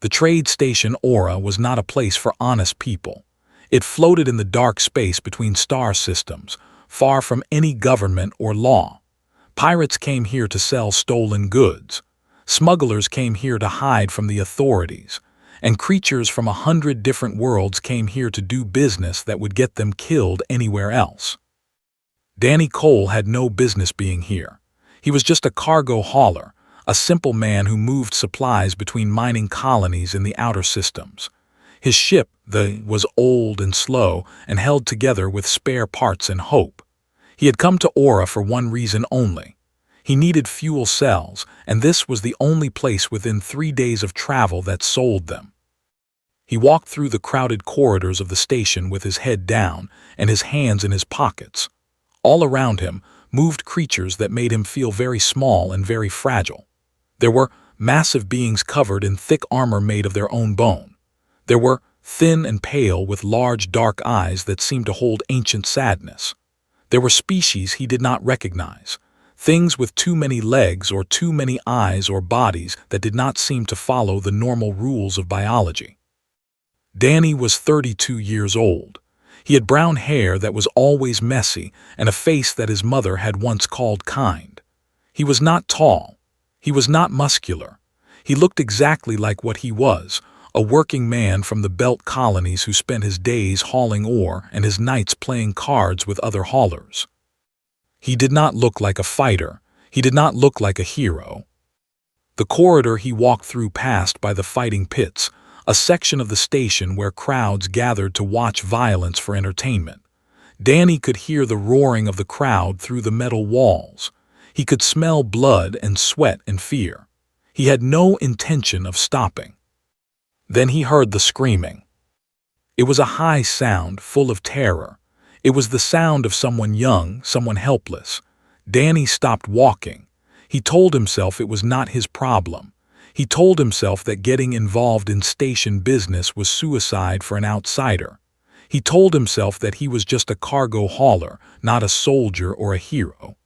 The trade station Aura was not a place for honest people. It floated in the dark space between star systems, far from any government or law. Pirates came here to sell stolen goods. Smugglers came here to hide from the authorities. And creatures from 100 different worlds came here to do business that would get them killed anywhere else. Danny Cole had no business being here. He was just a cargo hauler, a simple man who moved supplies between mining colonies in the outer systems. His ship, was old and slow and held together with spare parts and hope. He had come to Aura for one reason only. He needed fuel cells, and this was the only place within 3 days of travel that sold them. He walked through the crowded corridors of the station with his head down and his hands in his pockets. All around him moved creatures that made him feel very small and very fragile. There were massive beings covered in thick armor made of their own bone. There were thin and pale with large dark eyes that seemed to hold ancient sadness. There were species he did not recognize, things with too many legs or too many eyes or bodies that did not seem to follow the normal rules of biology. Danny was 32 years old. He had brown hair that was always messy and a face that his mother had once called kind. He was not tall. He was not muscular. He looked exactly like what he was, a working man from the Belt colonies who spent his days hauling ore and his nights playing cards with other haulers. He did not look like a fighter. He did not look like a hero. The corridor he walked through passed by the fighting pits, a section of the station where crowds gathered to watch violence for entertainment. Danny could hear the roaring of the crowd through the metal walls. He could smell blood and sweat and fear. He had no intention of stopping. Then he heard the screaming. It was a high sound full of terror. It was the sound of someone young, someone helpless. Danny stopped walking. He told himself it was not his problem. He told himself that getting involved in station business was suicide for an outsider. He told himself that he was just a cargo hauler, not a soldier or a hero.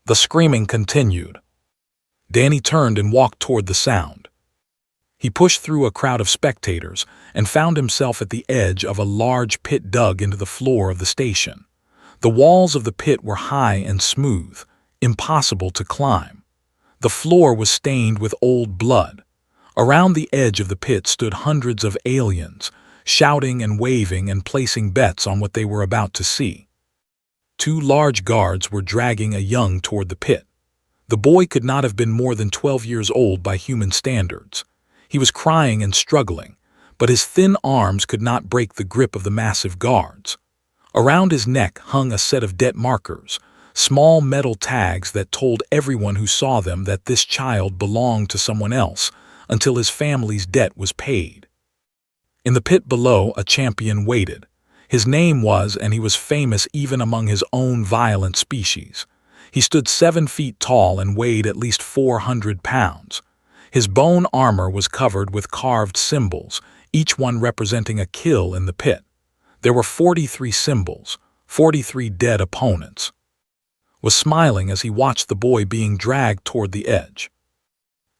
The screaming continued. Danny turned and walked toward the sound. He pushed through a crowd of spectators and found himself at the edge of a large pit dug into the floor of the station. The walls of the pit were high and smooth, impossible to climb. The floor was stained with old blood. Around the edge of the pit stood hundreds of aliens, shouting and waving and placing bets on what they were about to see. 2 large guards were dragging a young toward the pit. The boy could not have been more than 12 years old by human standards. He was crying and struggling, but his thin arms could not break the grip of the massive guards. Around his neck hung a set of debt markers, small metal tags that told everyone who saw them that this child belonged to someone else until his family's debt was paid. In the pit below, a champion waited. His name was, and he was famous even among his own violent species. He stood 7 feet tall and weighed at least 400 pounds. His bone armor was covered with carved symbols, each one representing a kill in the pit. There were 43 symbols, 43 dead opponents. Was smiling as he watched the boy being dragged toward the edge.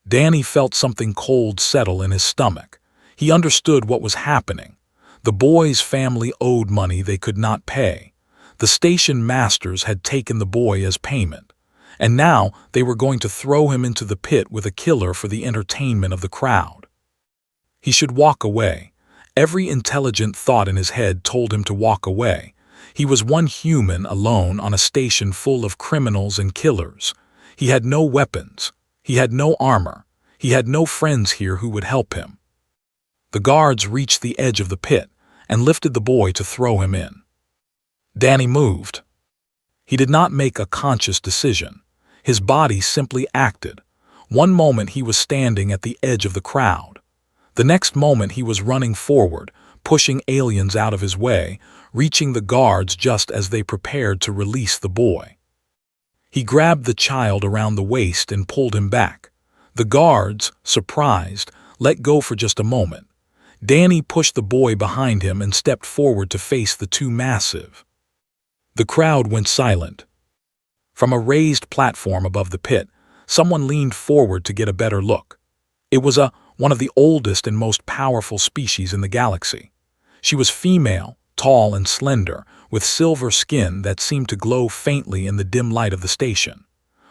Danny felt something cold settle in his stomach. He understood what was happening. The boy's family owed money they could not pay. The station masters had taken the boy as payment, and now they were going to throw him into the pit with a killer for the entertainment of the crowd. He should walk away. Every intelligent thought in his head told him to walk away. He was one human alone on a station full of criminals and killers. He had no weapons. He had no armor. He had no friends here who would help him. The guards reached the edge of the pit and lifted the boy to throw him in. Danny moved. He did not make a conscious decision. His body simply acted. One moment he was standing at the edge of the crowd. The next moment he was running forward, pushing aliens out of his way, reaching the guards just as they prepared to release the boy. He grabbed the child around the waist and pulled him back. The guards, surprised, let go for just a moment. Danny pushed the boy behind him and stepped forward to face the 2 massive. The crowd went silent. From a raised platform above the pit, someone leaned forward to get a better look. It was one of the oldest and most powerful species in the galaxy. She was female, tall and slender, with silver skin that seemed to glow faintly in the dim light of the station.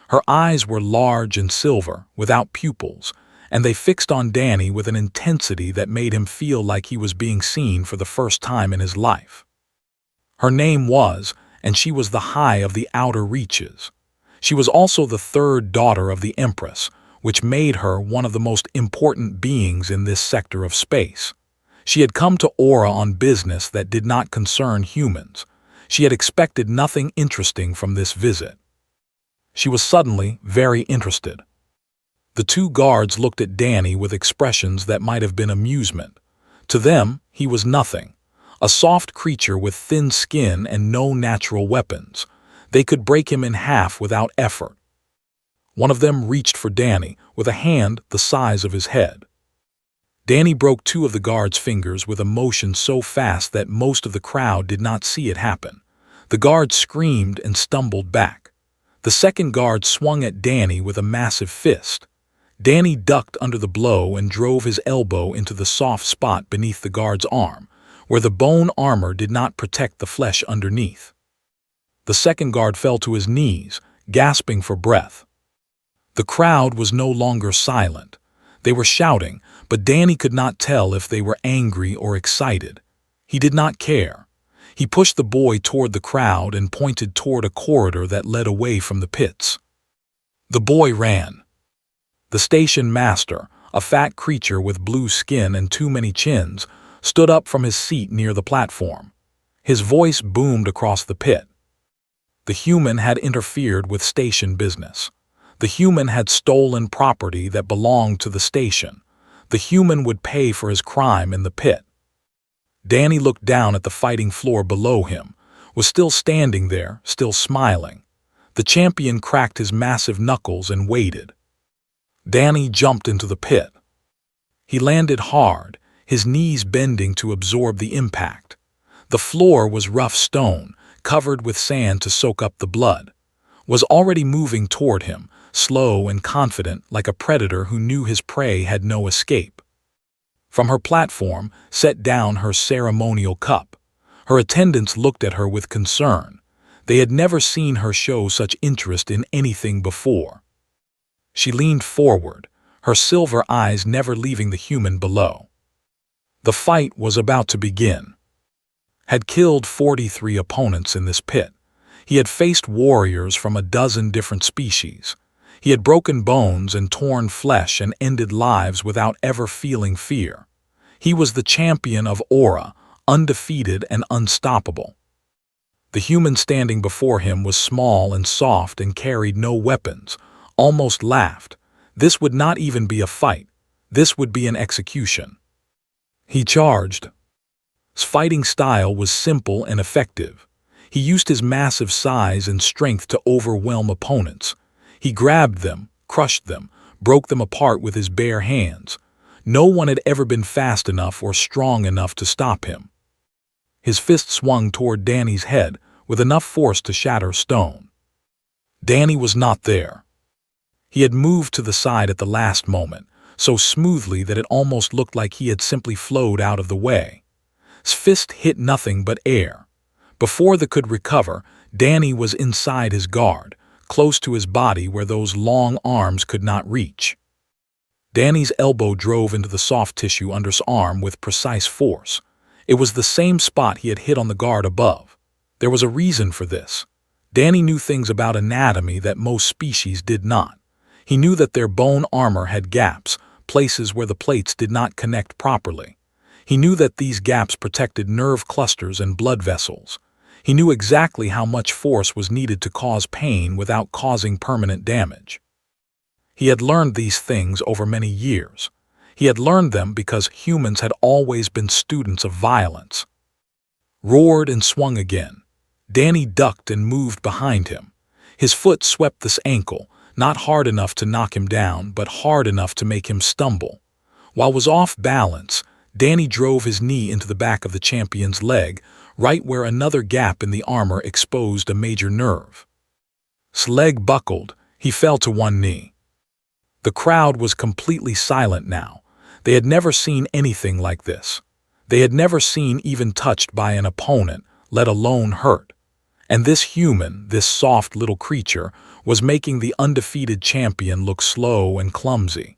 Her eyes were large and silver, without pupils, and they fixed on Danny with an intensity that made him feel like he was being seen for the first time in his life. Her name was, and she was the High of the Outer Reaches. She was also the third daughter of the Empress, which made her one of the most important beings in this sector of space. She had come to Aura on business that did not concern humans. She had expected nothing interesting from this visit. She was suddenly very interested. The two guards looked at Danny with expressions that might have been amusement. To them, he was nothing. A soft creature with thin skin and no natural weapons. They could break him in half without effort. One of them reached for Danny with a hand the size of his head. Danny broke two of the guard's fingers with a motion so fast that most of the crowd did not see it happen. The guard screamed and stumbled back. The second guard swung at Danny with a massive fist. Danny ducked under the blow and drove his elbow into the soft spot beneath the guard's arm, where the bone armor did not protect the flesh underneath. The second guard fell to his knees, gasping for breath. The crowd was no longer silent. They were shouting, but Danny could not tell if they were angry or excited. He did not care. He pushed the boy toward the crowd and pointed toward a corridor that led away from the pits. The boy ran. The station master, a fat creature with blue skin and too many chins, stood up from his seat near the platform. His voice boomed across the pit. The human had interfered with station business. The human had stolen property that belonged to the station. The human would pay for his crime in the pit. Danny looked down at the fighting floor below him, was still standing there, still smiling. The champion cracked his massive knuckles and waited. Danny jumped into the pit. He landed hard, his knees bending to absorb the impact. The floor was rough stone, covered with sand to soak up the blood. Was already moving toward him, slow and confident like a predator who knew his prey had no escape. From her platform, set down her ceremonial cup. Her attendants looked at her with concern. They had never seen her show such interest in anything before. She leaned forward, her silver eyes never leaving the human below. The fight was about to begin. Had killed 43 opponents in this pit. He had faced warriors from a dozen different species. He had broken bones and torn flesh and ended lives without ever feeling fear. He was the champion of Aura, undefeated and unstoppable. The human standing before him was small and soft and carried no weapons, almost laughed. This would not even be a fight. This would be an execution. He charged. His fighting style was simple and effective. He used his massive size and strength to overwhelm opponents. He grabbed them, crushed them, broke them apart with his bare hands. No one had ever been fast enough or strong enough to stop him. His fist swung toward Danny's head with enough force to shatter stone. Danny was not there. He had moved to the side at the last moment, so smoothly that it almost looked like he had simply flowed out of the way. His fist hit nothing but air. Before they could recover, Danny was inside his guard, close to his body where those long arms could not reach. Danny's elbow drove into the soft tissue under his arm with precise force. It was the same spot he had hit on the guard above. There was a reason for this. Danny knew things about anatomy that most species did not. He knew that their bone armor had gaps, places where the plates did not connect properly. He knew that these gaps protected nerve clusters and blood vessels. He knew exactly how much force was needed to cause pain without causing permanent damage. He had learned these things over many years. He had learned them because humans had always been students of violence. Roared and swung again. Danny ducked and moved behind him. His foot swept this ankle, not hard enough to knock him down, but hard enough to make him stumble. While was off balance, Danny drove his knee into the back of the champion's leg, right where another gap in the armor exposed a major nerve. His leg buckled. He fell to one knee. The crowd was completely silent now. They had never seen anything like this. They had never seen even touched by an opponent, let alone hurt. And this human, this soft little creature, was making the undefeated champion look slow and clumsy.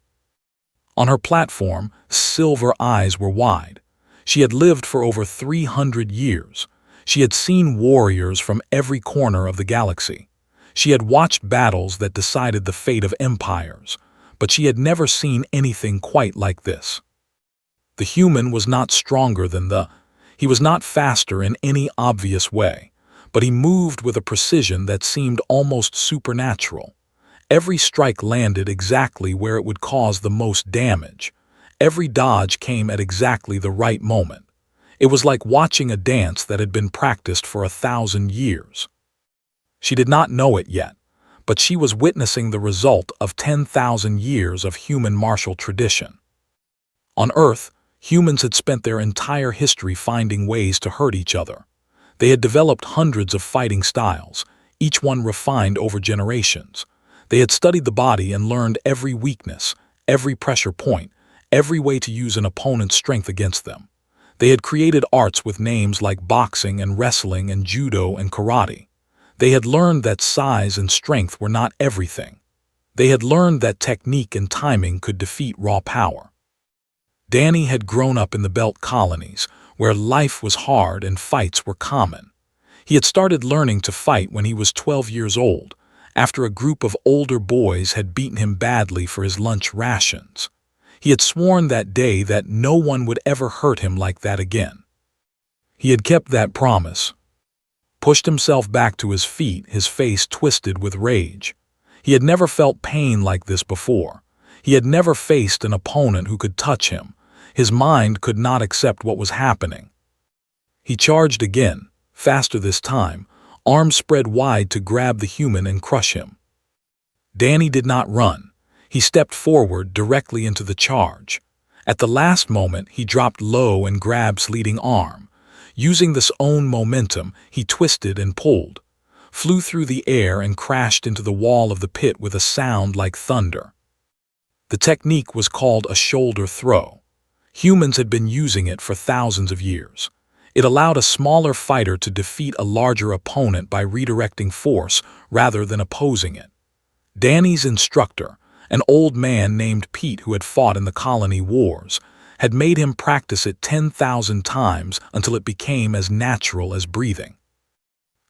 On her platform, silver eyes were wide. She had lived for over 300 years. She had seen warriors from every corner of the galaxy. She had watched battles that decided the fate of empires, but she had never seen anything quite like this. The human was not stronger than he was not faster in any obvious way, but he moved with a precision that seemed almost supernatural. Every strike landed exactly where it would cause the most damage. Every dodge came at exactly the right moment. It was like watching a dance that had been practiced for 1,000 years. She did not know it yet, but she was witnessing the result of 10,000 years of human martial tradition. On Earth, humans had spent their entire history finding ways to hurt each other. They had developed hundreds of fighting styles, each one refined over generations. They had studied the body and learned every weakness, every pressure point, every way to use an opponent's strength against them. They had created arts with names like boxing and wrestling and judo and karate. They had learned that size and strength were not everything. They had learned that technique and timing could defeat raw power. Danny had grown up in the Belt colonies, where life was hard and fights were common. He had started learning to fight when he was 12 years old, after a group of older boys had beaten him badly for his lunch rations. He had sworn that day that no one would ever hurt him like that again. He had kept that promise. Pushed himself back to his feet, his face twisted with rage. He had never felt pain like this before. He had never faced an opponent who could touch him. His mind could not accept what was happening. He charged again, faster this time, arms spread wide to grab the human and crush him. Danny did not run. He stepped forward directly into the charge. At the last moment, he dropped low and grabbed his leading arm. Using this own momentum, he twisted and pulled, flew through the air and crashed into the wall of the pit with a sound like thunder. The technique was called a shoulder throw. Humans had been using it for thousands of years. It allowed a smaller fighter to defeat a larger opponent by redirecting force rather than opposing it. Danny's instructor, an old man named Pete who had fought in the colony wars, had made him practice it 10,000 times until it became as natural as breathing.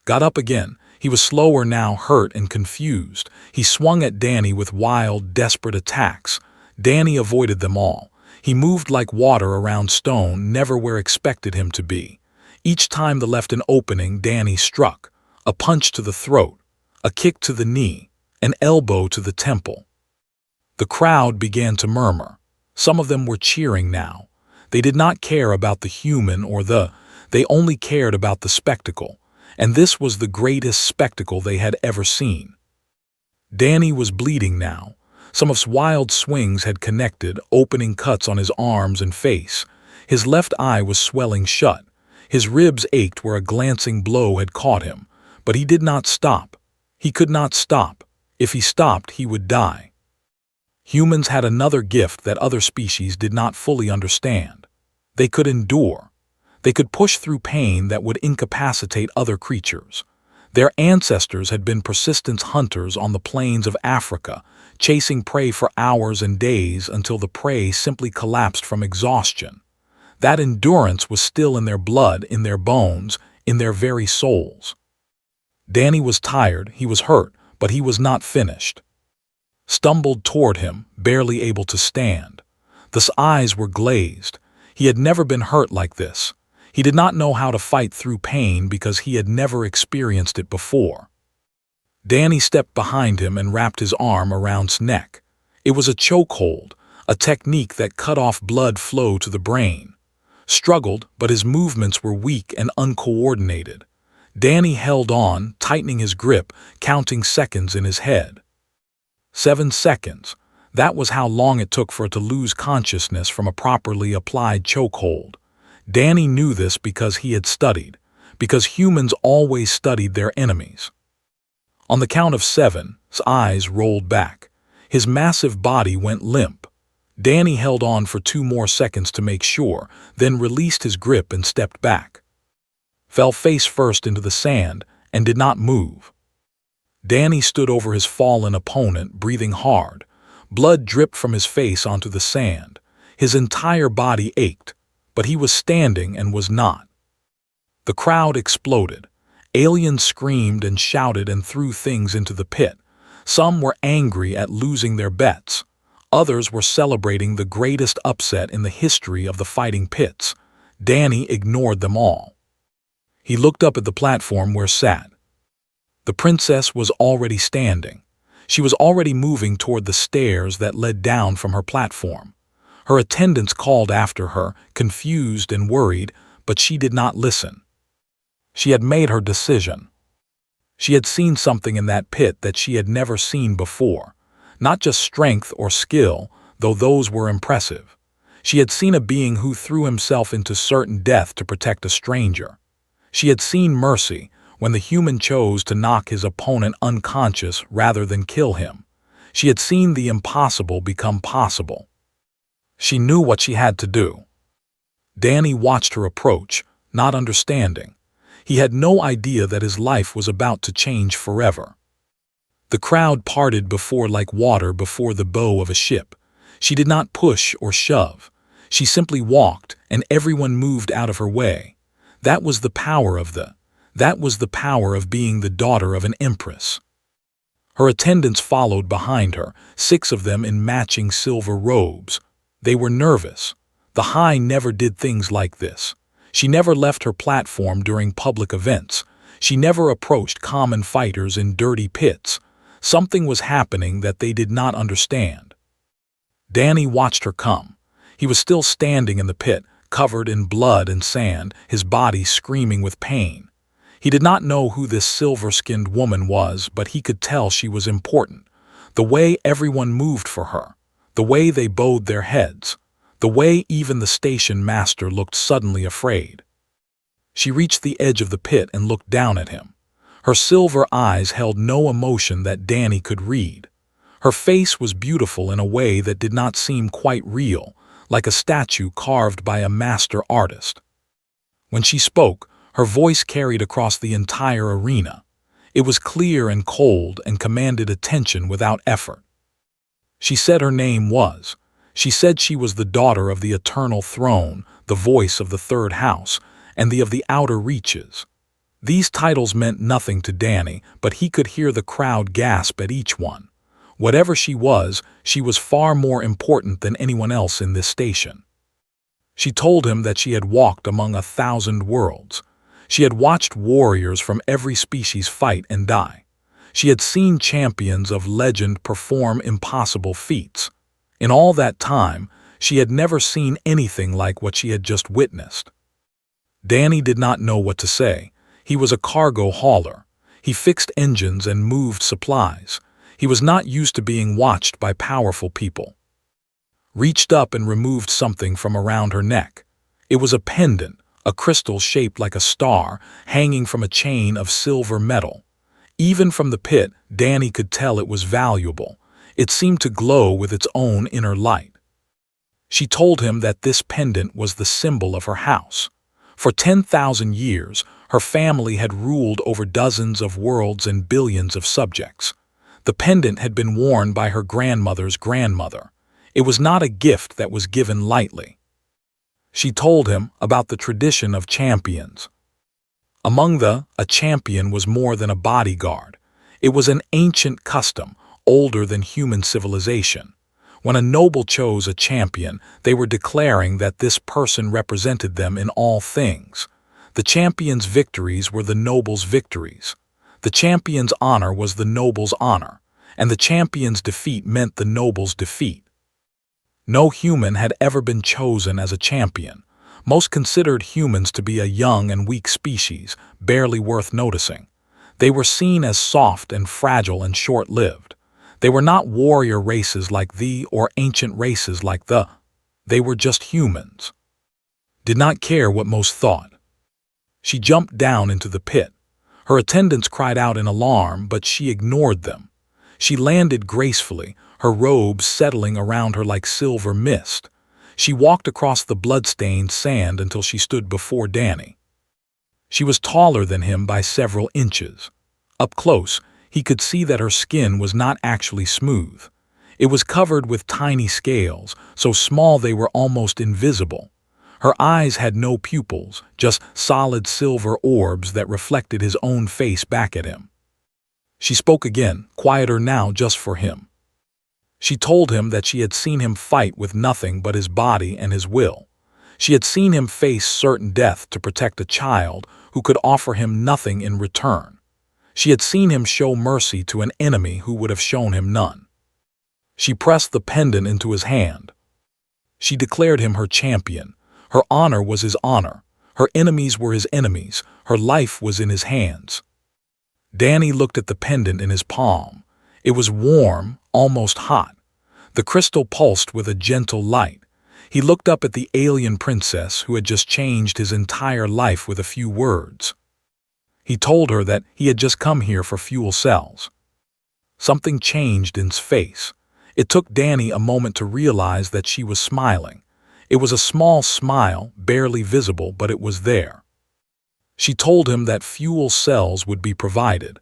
Got up again. He was slower now, hurt and confused. He swung at Danny with wild, desperate attacks. Danny avoided them all. He moved like water around stone, never where expected him to be. Each time the left an opening, Danny struck. A punch to the throat, a kick to the knee, an elbow to the temple. The crowd began to murmur. Some of them were cheering now. They did not care about the human or they only cared about the spectacle, and this was the greatest spectacle they had ever seen. Danny was bleeding now. Some of his wild swings had connected, opening cuts on his arms and face. His left eye was swelling shut. His ribs ached where a glancing blow had caught him, but he did not stop. He could not stop. If he stopped, he would die. Humans had another gift that other species did not fully understand. They could endure. They could push through pain that would incapacitate other creatures. Their ancestors had been persistent hunters on the plains of Africa, chasing prey for hours and days until the prey simply collapsed from exhaustion. That endurance was still in their blood, in their bones, in their very souls. Danny was tired, he was hurt, but he was not finished. Stumbled toward him, barely able to stand. The eyes were glazed. He had never been hurt like this. He did not know how to fight through pain because he had never experienced it before. Danny stepped behind him and wrapped his arm around his neck. It was a chokehold, a technique that cut off blood flow to the brain. Struggled, but his movements were weak and uncoordinated. Danny held on, tightening his grip, counting seconds in his head. 7 seconds. That was how long it took for it to lose consciousness from a properly applied chokehold. Danny knew this because he had studied, because humans always studied their enemies. On the count of 7, his eyes rolled back. His massive body went limp. Danny held on for 2 more seconds to make sure, then released his grip and stepped back. Fell face first into the sand and did not move. Danny stood over his fallen opponent, breathing hard. Blood dripped from his face onto the sand. His entire body ached, but he was standing and was not. The crowd exploded. Aliens screamed and shouted and threw things into the pit. Some were angry at losing their bets. Others were celebrating the greatest upset in the history of the fighting pits. Danny ignored them all. He looked up at the platform where sat. The princess was already standing. She was already moving toward the stairs that led down from her platform. Her attendants called after her, confused and worried, but she did not listen. She had made her decision. She had seen something in that pit that she had never seen before. Not just strength or skill, though those were impressive. She had seen a being who threw himself into certain death to protect a stranger. She had seen mercy, when the human chose to knock his opponent unconscious rather than kill him. She had seen the impossible become possible. She knew what she had to do. Danny watched her approach, not understanding. He had no idea that his life was about to change forever. The crowd parted before like water before the bow of a ship. She did not push or shove. She simply walked, and everyone moved out of her way. That was the power of being the daughter of an empress. Her attendants followed behind her, 6 of them in matching silver robes. They were nervous. The High never did things like this. She never left her platform during public events. She never approached common fighters in dirty pits. Something was happening that they did not understand. Danny watched her come. He was still standing in the pit, covered in blood and sand, his body screaming with pain. He did not know who this silver-skinned woman was, but he could tell she was important. The way everyone moved for her, the way they bowed their heads, the way even the station master looked suddenly afraid. She reached the edge of the pit and looked down at him. Her silver eyes held no emotion that Danny could read. Her face was beautiful in a way that did not seem quite real, like a statue carved by a master artist. When she spoke, her voice carried across the entire arena. It was clear and cold and commanded attention without effort. She said her name was. She said she was the daughter of the eternal throne, the voice of the third house, and of the outer reaches. These titles meant nothing to Danny, but he could hear the crowd gasp at each one. Whatever she was far more important than anyone else in this station. She told him that she had walked among 1,000 worlds. She had watched warriors from every species fight and die. She had seen champions of legend perform impossible feats. In all that time, she had never seen anything like what she had just witnessed. Danny did not know what to say. He was a cargo hauler. He fixed engines and moved supplies. He was not used to being watched by powerful people. Reached up and removed something from around her neck. It was a pendant, a crystal shaped like a star, hanging from a chain of silver metal. Even from the pit, Danny could tell it was valuable. It seemed to glow with its own inner light. She told him that this pendant was the symbol of her house. For 10,000 years, her family had ruled over dozens of worlds and billions of subjects. The pendant had been worn by her grandmother's grandmother. It was not a gift that was given lightly. She told him about the tradition of champions. A champion was more than a bodyguard. It was an ancient custom, older than human civilization. When a noble chose a champion, they were declaring that this person represented them in all things. The champion's victories were the noble's victories. The champion's honor was the noble's honor, and the champion's defeat meant the noble's defeat. No human had ever been chosen as a champion. Most considered humans to be a young and weak species, barely worth noticing. They were seen as soft and fragile and short-lived. They were not warrior races like thee or ancient races like the. They were just humans. Did not care what most thought. She jumped down into the pit. Her attendants cried out in alarm, but she ignored them. She landed gracefully, her robes settling around her like silver mist. She walked across the blood-stained sand until she stood before Danny. She was taller than him by several inches. Up close, he could see that her skin was not actually smooth. It was covered with tiny scales, so small they were almost invisible. Her eyes had no pupils, just solid silver orbs that reflected his own face back at him. She spoke again, quieter now just for him. She told him that she had seen him fight with nothing but his body and his will. She had seen him face certain death to protect a child who could offer him nothing in return. She had seen him show mercy to an enemy who would have shown him none. She pressed the pendant into his hand. She declared him her champion. Her honor was his honor. Her enemies were his enemies. Her life was in his hands. Danny looked at the pendant in his palm. It was warm, almost hot. The crystal pulsed with a gentle light. He looked up at the alien princess who had just changed his entire life with a few words. He told her that he had just come here for fuel cells. Something changed in his face. It took Danny a moment to realize that she was smiling. It was a small smile, barely visible, but it was there. She told him that fuel cells would be provided.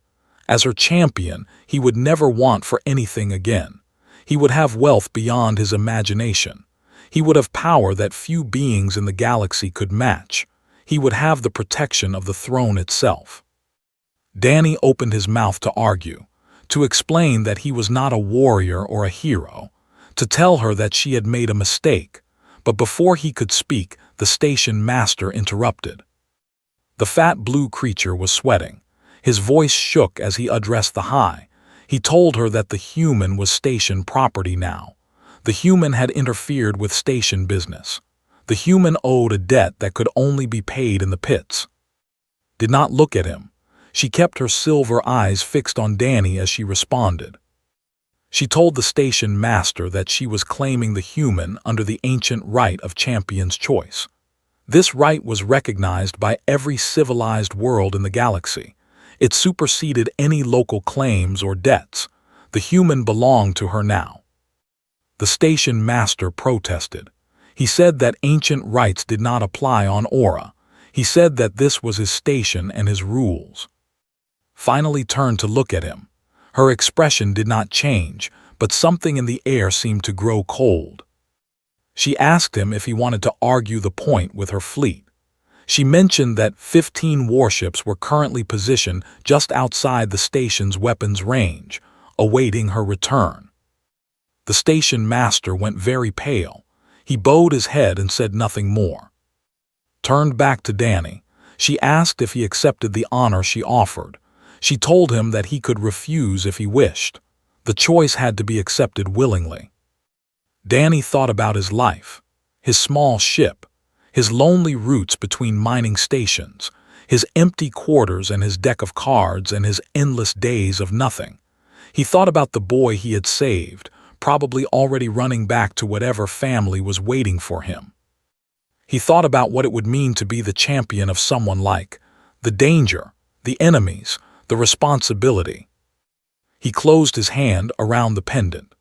As her champion, he would never want for anything again. He would have wealth beyond his imagination. He would have power that few beings in the galaxy could match. He would have the protection of the throne itself. Danny opened his mouth to argue, to explain that he was not a warrior or a hero, to tell her that she had made a mistake. But before he could speak, the station master interrupted. The fat blue creature was sweating. His voice shook as he addressed the high. He told her that the human was station property now. The human had interfered with station business. The human owed a debt that could only be paid in the pits. Did not look at him. She kept her silver eyes fixed on Danny as she responded. She told the station master that she was claiming the human under the ancient right of champion's choice. This right was recognized by every civilized world in the galaxy. It superseded any local claims or debts. The human belonged to her now. The station master protested. He said that ancient rights did not apply on Aura. He said that this was his station and his rules. Finally turned to look at him. Her expression did not change, but something in the air seemed to grow cold. She asked him if he wanted to argue the point with her fleet. She mentioned that 15 warships were currently positioned just outside the station's weapons range, awaiting her return. The station master went very pale. He bowed his head and said nothing more. Turned back to Danny. She asked if he accepted the honor she offered. She told him that he could refuse if he wished. The choice had to be accepted willingly. Danny thought about his life, his small ship, his lonely routes between mining stations, his empty quarters and his deck of cards and his endless days of nothing. He thought about the boy he had saved, probably already running back to whatever family was waiting for him. He thought about what it would mean to be the champion of someone like the danger, the enemies, the responsibility. He closed his hand around the pendant.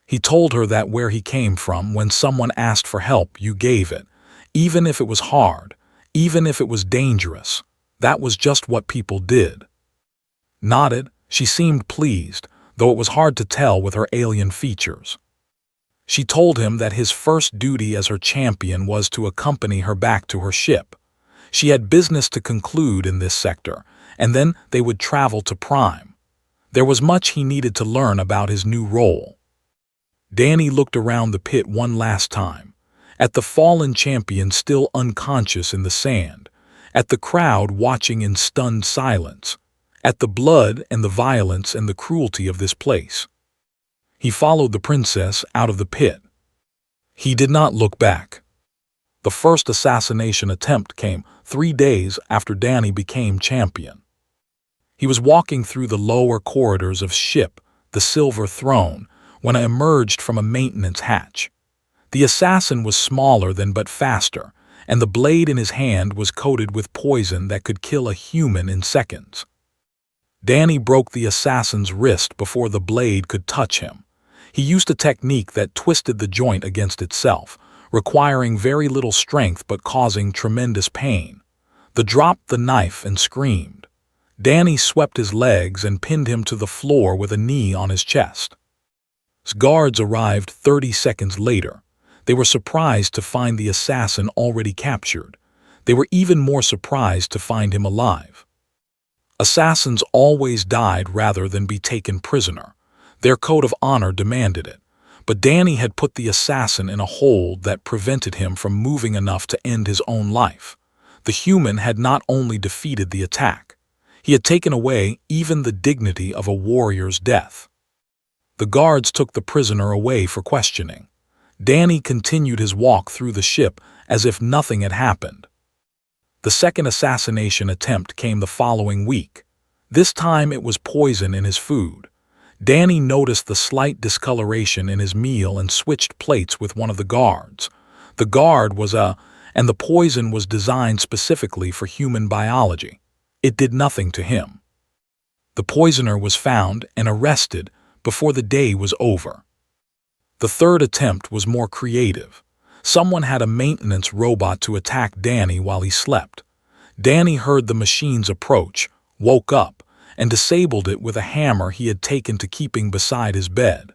He told her that where he came from, when someone asked for help, you gave it, even if it was hard, even if it was dangerous. That was just what people did. Nodded, she seemed pleased, though it was hard to tell with her alien features. She told him that his first duty as her champion was to accompany her back to her ship. She had business to conclude in this sector, and then they would travel to Prime. There was much he needed to learn about his new role. Danny looked around the pit one last time, at the fallen champion still unconscious in the sand, at the crowd watching in stunned silence, at the blood and the violence and the cruelty of this place. He followed the princess out of the pit. He did not look back. The first assassination attempt came 3 days after Danny became champion. He was walking through the lower corridors of ship, the Silver Throne, when I emerged from a maintenance hatch. The assassin was smaller than but faster, and the blade in his hand was coated with poison that could kill a human in seconds. Danny broke the assassin's wrist before the blade could touch him. He used a technique that twisted the joint against itself, requiring very little strength but causing tremendous pain. The dropped the knife and screamed. Danny swept his legs and pinned him to the floor with a knee on his chest. Guards arrived 30 seconds later. They were surprised to find the assassin already captured. They were even more surprised to find him alive. Assassins always died rather than be taken prisoner. Their code of honor demanded it. But Danny had put the assassin in a hold that prevented him from moving enough to end his own life. The human had not only defeated the attack, he had taken away even the dignity of a warrior's death. The guards took the prisoner away for questioning. Danny continued his walk through the ship as if nothing had happened. The second assassination attempt came the following week. This time it was poison in his food. Danny noticed the slight discoloration in his meal and switched plates with one of the guards. The guard was and the poison was designed specifically for human biology. It did nothing to him. The poisoner was found and arrested before the day was over. The third attempt was more creative. Someone had a maintenance robot to attack Danny while he slept. Danny heard the machine's approach, woke up, and disabled it with a hammer he had taken to keeping beside his bed.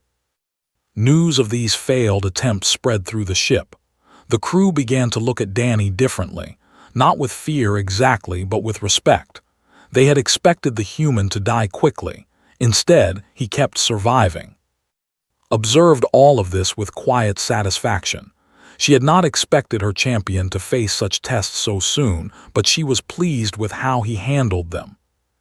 News of these failed attempts spread through the ship. The crew began to look at Danny differently, not with fear exactly, but with respect. They had expected the human to die quickly. Instead, he kept surviving. Observed all of this with quiet satisfaction. She had not expected her champion to face such tests so soon, but she was pleased with how he handled them.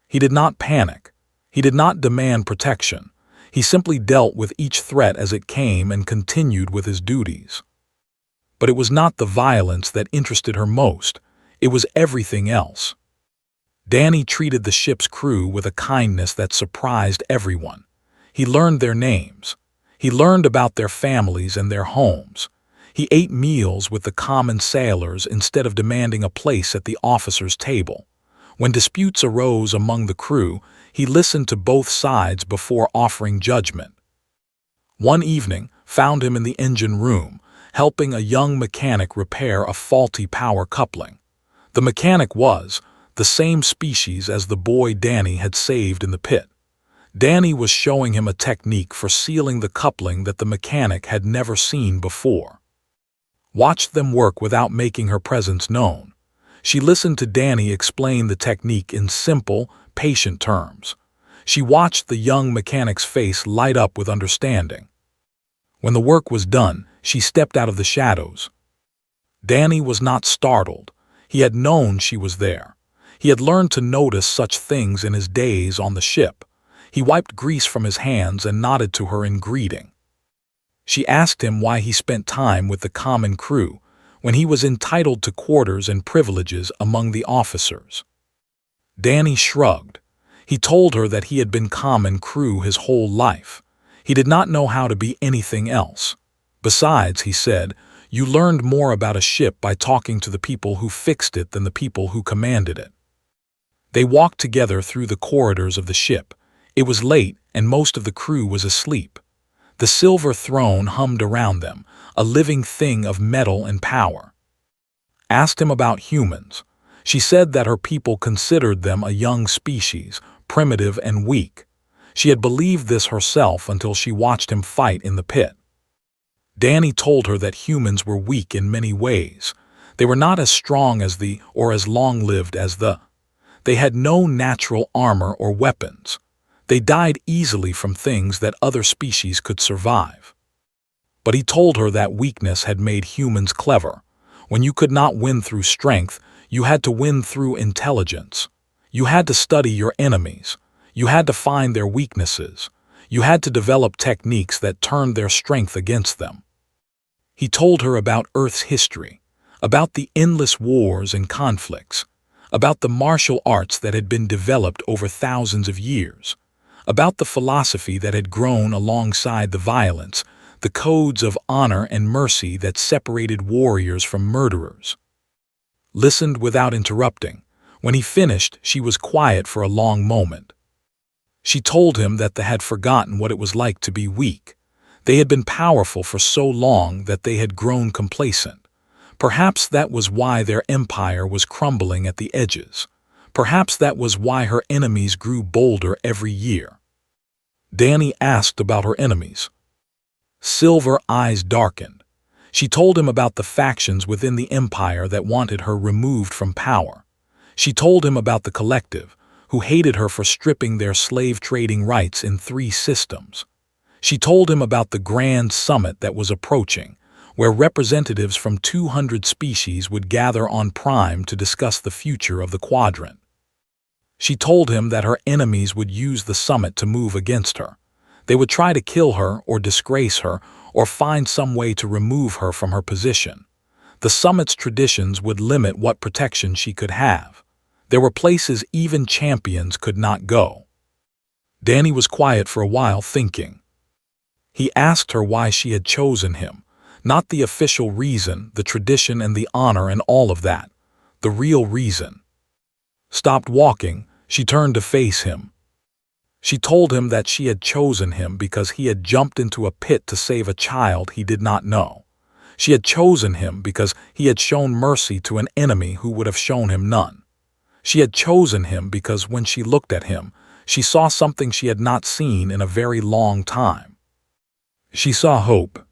He did not panic. He did not demand protection. He simply dealt with each threat as it came and continued with his duties. But it was not the violence that interested her most. It was everything else. Danny treated the ship's crew with a kindness that surprised everyone. He learned their names. He learned about their families and their homes. He ate meals with the common sailors instead of demanding a place at the officers' table. When disputes arose among the crew, he listened to both sides before offering judgment. One evening found him in the engine room, helping a young mechanic repair a faulty power coupling. The mechanic was the same species as the boy Danny had saved in the pit. Danny was showing him a technique for sealing the coupling that the mechanic had never seen before. Watched them work without making her presence known. She listened to Danny explain the technique in simple, patient terms. She watched the young mechanic's face light up with understanding. When the work was done, she stepped out of the shadows. Danny was not startled. He had known she was there. He had learned to notice such things in his days on the ship. He wiped grease from his hands and nodded to her in greeting. She asked him why he spent time with the common crew when he was entitled to quarters and privileges among the officers. Danny shrugged. He told her that he had been common crew his whole life. He did not know how to be anything else. Besides, he said, you learned more about a ship by talking to the people who fixed it than the people who commanded it. They walked together through the corridors of the ship. It was late and most of the crew was asleep. The silver throne hummed around them, a living thing of metal and power. Asked him about humans. She said that her people considered them a young species, primitive and weak. She had believed this herself until she watched him fight in the pit. Danny told her that humans were weak in many ways. They were not as strong as or as long-lived as They had no natural armor or weapons. They died easily from things that other species could survive. But he told her that weakness had made humans clever. When you could not win through strength, you had to win through intelligence. You had to study your enemies. You had to find their weaknesses. You had to develop techniques that turned their strength against them. He told her about Earth's history, about the endless wars and conflicts, about the martial arts that had been developed over thousands of years, about the philosophy that had grown alongside the violence, the codes of honor and mercy that separated warriors from murderers. Listened without interrupting. When he finished, she was quiet for a long moment. She told him that they had forgotten what it was like to be weak. They had been powerful for so long that they had grown complacent. Perhaps that was why their empire was crumbling at the edges. Perhaps that was why her enemies grew bolder every year. Danny asked about her enemies. Silver's eyes darkened. She told him about the factions within the empire that wanted her removed from power. She told him about the collective, who hated her for stripping their slave-trading rights in 3 systems. She told him about the grand summit that was approaching, where representatives from 200 species would gather on Prime to discuss the future of the quadrant. She told him that her enemies would use the summit to move against her. They would try to kill her or disgrace her or find some way to remove her from her position. The summit's traditions would limit what protection she could have. There were places even champions could not go. Danny was quiet for a while, thinking. He asked her why she had chosen him. Not the official reason, the tradition and the honor and all of that. The real reason. Stopped walking, she turned to face him. She told him that she had chosen him because he had jumped into a pit to save a child he did not know. She had chosen him because he had shown mercy to an enemy who would have shown him none. She had chosen him because when she looked at him, she saw something she had not seen in a very long time. She saw hope.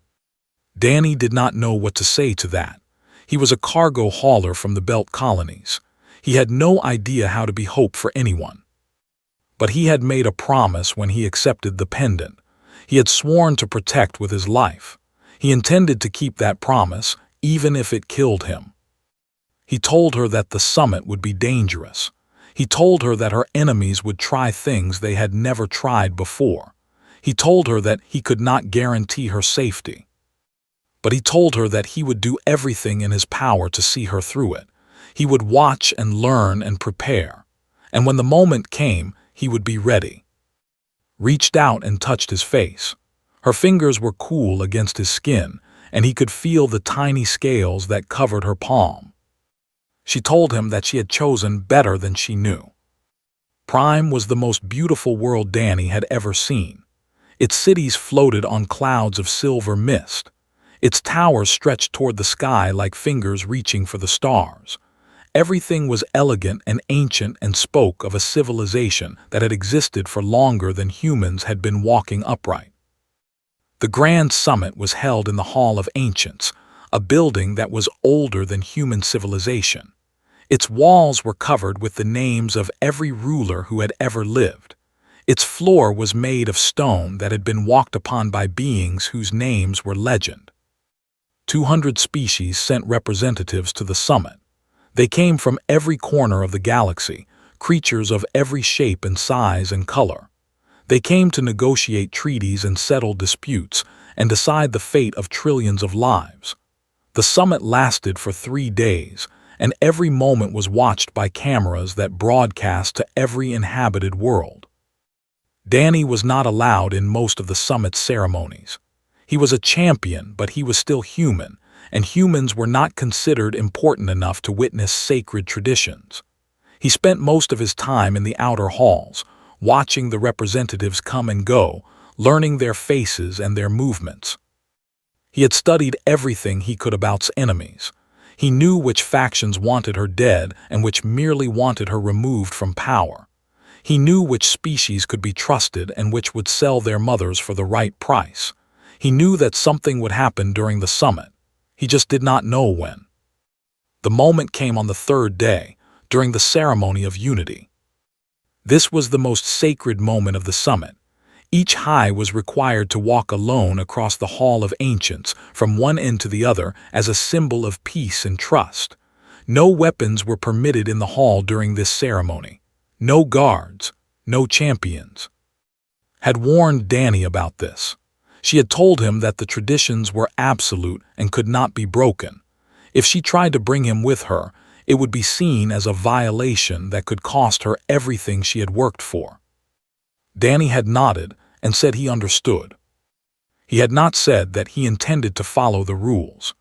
Danny did not know what to say to that. He was a cargo hauler from the Belt Colonies. He had no idea how to be hope for anyone. But he had made a promise when he accepted the pendant. He had sworn to protect with his life. He intended to keep that promise, even if it killed him. He told her that the summit would be dangerous. He told her that her enemies would try things they had never tried before. He told her that he could not guarantee her safety. But he told her that he would do everything in his power to see her through it. He would watch and learn and prepare. And when the moment came, he would be ready. Reached out and touched his face. Her fingers were cool against his skin, and he could feel the tiny scales that covered her palm. She told him that she had chosen better than she knew. Prime was the most beautiful world Danny had ever seen. Its cities floated on clouds of silver mist. Its towers stretched toward the sky like fingers reaching for the stars. Everything was elegant and ancient and spoke of a civilization that had existed for longer than humans had been walking upright. The Grand Summit was held in the Hall of Ancients, a building that was older than human civilization. Its walls were covered with the names of every ruler who had ever lived. Its floor was made of stone that had been walked upon by beings whose names were legend. 200 species sent representatives to the summit. They came from every corner of the galaxy, creatures of every shape and size and color. They came to negotiate treaties and settle disputes and decide the fate of trillions of lives. The summit lasted for 3 days, and every moment was watched by cameras that broadcast to every inhabited world. Danny was not allowed in most of the summit's ceremonies. He was a champion, but he was still human, and humans were not considered important enough to witness sacred traditions. He spent most of his time in the outer halls, watching the representatives come and go, learning their faces and their movements. He had studied everything he could about enemies. He knew which factions wanted her dead and which merely wanted her removed from power. He knew which species could be trusted and which would sell their mothers for the right price. He knew that something would happen during the summit. He just did not know when. The moment came on the 3rd day, during the ceremony of unity. This was the most sacred moment of the summit. Each high was required to walk alone across the Hall of Ancients from one end to the other as a symbol of peace and trust. No weapons were permitted in the hall during this ceremony. No guards, no champions. Had warned Danny about this. She had told him that the traditions were absolute and could not be broken. If she tried to bring him with her, it would be seen as a violation that could cost her everything she had worked for. Danny had nodded and said he understood. He had not said that he intended to follow the rules.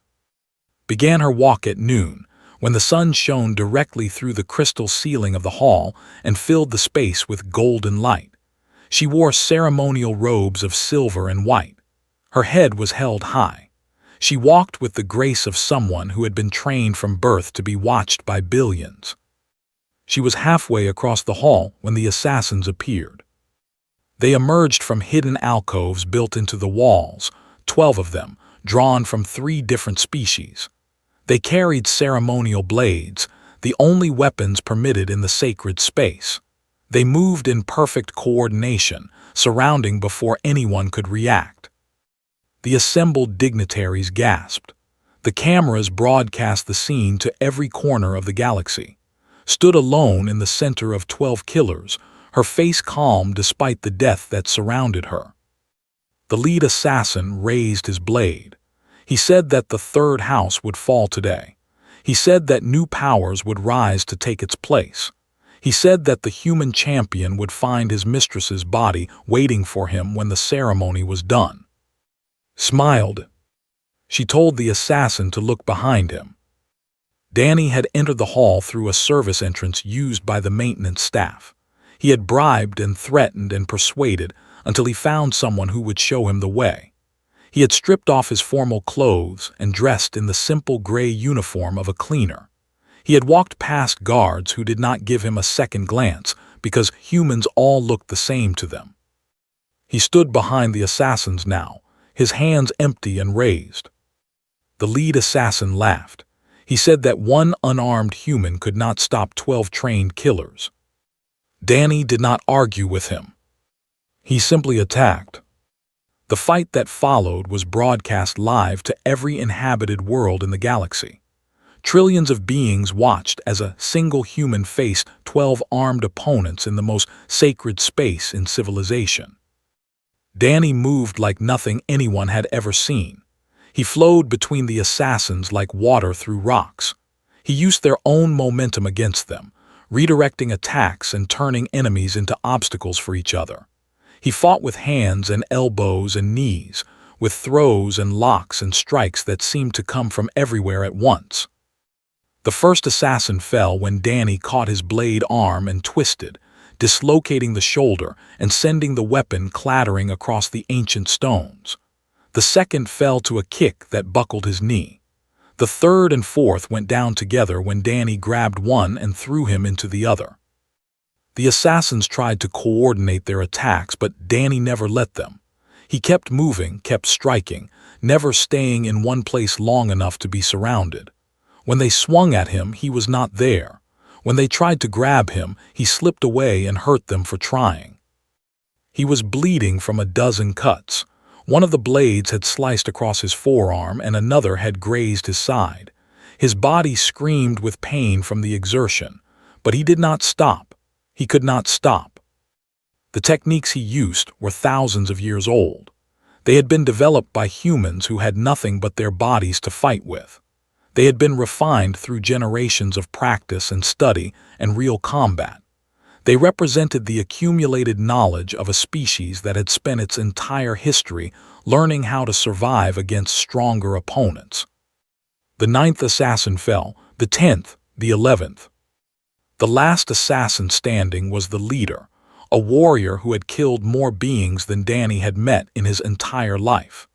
Began her walk at noon, when the sun shone directly through the crystal ceiling of the hall and filled the space with golden light. She wore ceremonial robes of silver and white. Her head was held high. She walked with the grace of someone who had been trained from birth to be watched by billions. She was halfway across the hall when the assassins appeared. They emerged from hidden alcoves built into the walls, 12 of them, drawn from 3 different species. They carried ceremonial blades, the only weapons permitted in the sacred space. They moved in perfect coordination, surrounding before anyone could react. The assembled dignitaries gasped. The cameras broadcast the scene to every corner of the galaxy. Stood alone in the center of 12 killers, her face calm despite the death that surrounded her. The lead assassin raised his blade. He said that the third house would fall today. He said that new powers would rise to take its place. He said that the human champion would find his mistress's body waiting for him when the ceremony was done. Smiled. She told the assassin to look behind him. Danny had entered the hall through a service entrance used by the maintenance staff. He had bribed and threatened and persuaded until he found someone who would show him the way. He had stripped off his formal clothes and dressed in the simple gray uniform of a cleaner. He had walked past guards who did not give him a second glance because humans all looked the same to them. He stood behind the assassins now, his hands empty and raised. The lead assassin laughed. He said that one unarmed human could not stop 12 trained killers. Danny did not argue with him. He simply attacked. The fight that followed was broadcast live to every inhabited world in the galaxy. Trillions of beings watched as a single human faced 12 armed opponents in the most sacred space in civilization. Danny moved like nothing anyone had ever seen. He flowed between the assassins like water through rocks. He used their own momentum against them, redirecting attacks and turning enemies into obstacles for each other. He fought with hands and elbows and knees, with throws and locks and strikes that seemed to come from everywhere at once. The first assassin fell when Danny caught his blade arm and twisted, dislocating the shoulder and sending the weapon clattering across the ancient stones. The second fell to a kick that buckled his knee. The third and fourth went down together when Danny grabbed one and threw him into the other. The assassins tried to coordinate their attacks, but Danny never let them. He kept moving, kept striking, never staying in one place long enough to be surrounded. When they swung at him, he was not there. When they tried to grab him, he slipped away and hurt them for trying. He was bleeding from a dozen cuts. One of the blades had sliced across his forearm and another had grazed his side. His body screamed with pain from the exertion, but he did not stop. He could not stop. The techniques he used were thousands of years old. They had been developed by humans who had nothing but their bodies to fight with. They had been refined through generations of practice and study and real combat. They represented the accumulated knowledge of a species that had spent its entire history learning how to survive against stronger opponents. The 9th assassin fell, the 10th, the 11th. The last assassin standing was the leader, a warrior who had killed more beings than Danny had met in his entire life.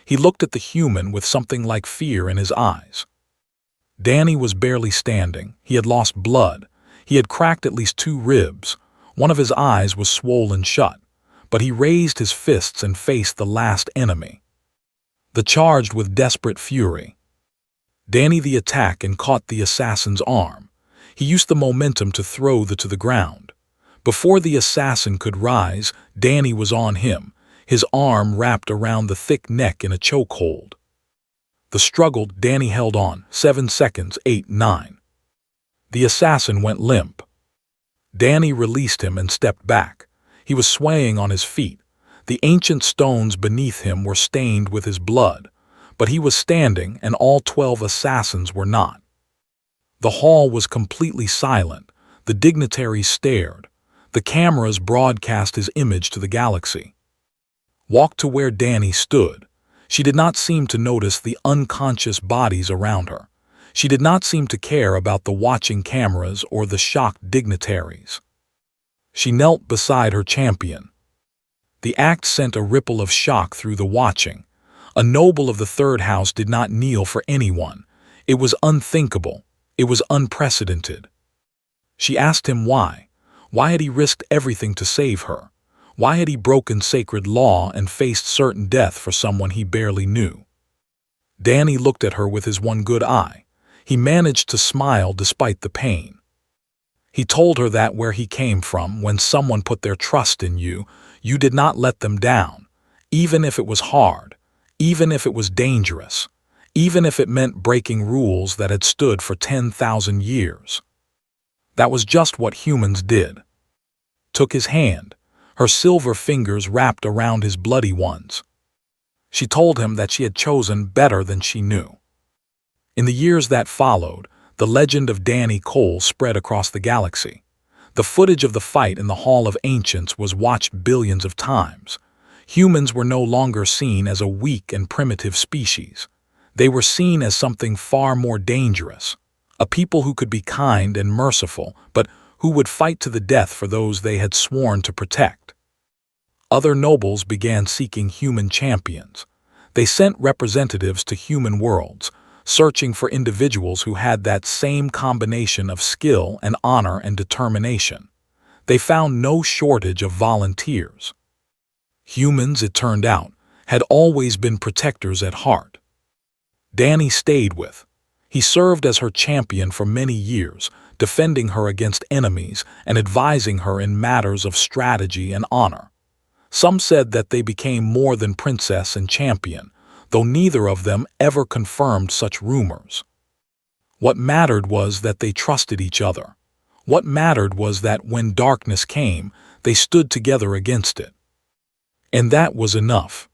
He looked at the human with something like fear in his eyes. Danny was barely standing. He had lost blood. He had cracked at least 2 ribs. One of his eyes was swollen shut, but he raised his fists and faced the last enemy. The charged with desperate fury. Danny the attack and caught the assassin's arm. He used the momentum to throw to the ground. Before the assassin could rise, Danny was on him, his arm wrapped around the thick neck in a chokehold. The struggle, Danny held on, 7 seconds, 8, 9. The assassin went limp. Danny released him and stepped back. He was swaying on his feet. The ancient stones beneath him were stained with his blood, but he was standing and all 12 assassins were not. The hall was completely silent. The dignitaries stared. The cameras broadcast his image to the galaxy. Walked to where Danny stood. She did not seem to notice the unconscious bodies around her. She did not seem to care about the watching cameras or the shocked dignitaries. She knelt beside her champion. The act sent a ripple of shock through the watching. A noble of the third house did not kneel for anyone. It was unthinkable. It was unprecedented. She asked him why. Why had he risked everything to save her? Why had he broken sacred law and faced certain death for someone he barely knew? Danny looked at her with his one good eye. He managed to smile despite the pain. He told her that where he came from, when someone put their trust in you, you did not let them down, even if it was hard, even if it was dangerous, even if it meant breaking rules that had stood for 10,000 years. That was just what humans did. Took his hand, her silver fingers wrapped around his bloody ones. She told him that she had chosen better than she knew. In the years that followed, the legend of Danny Cole spread across the galaxy. The footage of the fight in the Hall of Ancients was watched billions of times. Humans were no longer seen as a weak and primitive species. They were seen as something far more dangerous, a people who could be kind and merciful, but who would fight to the death for those they had sworn to protect. Other nobles began seeking human champions. They sent representatives to human worlds, searching for individuals who had that same combination of skill and honor and determination. They found no shortage of volunteers. Humans, it turned out, had always been protectors at heart. Danny stayed with. He served as her champion for many years, defending her against enemies and advising her in matters of strategy and honor. Some said that they became more than princess and champion, though neither of them ever confirmed such rumors. What mattered was that they trusted each other. What mattered was that when darkness came, they stood together against it. And that was enough.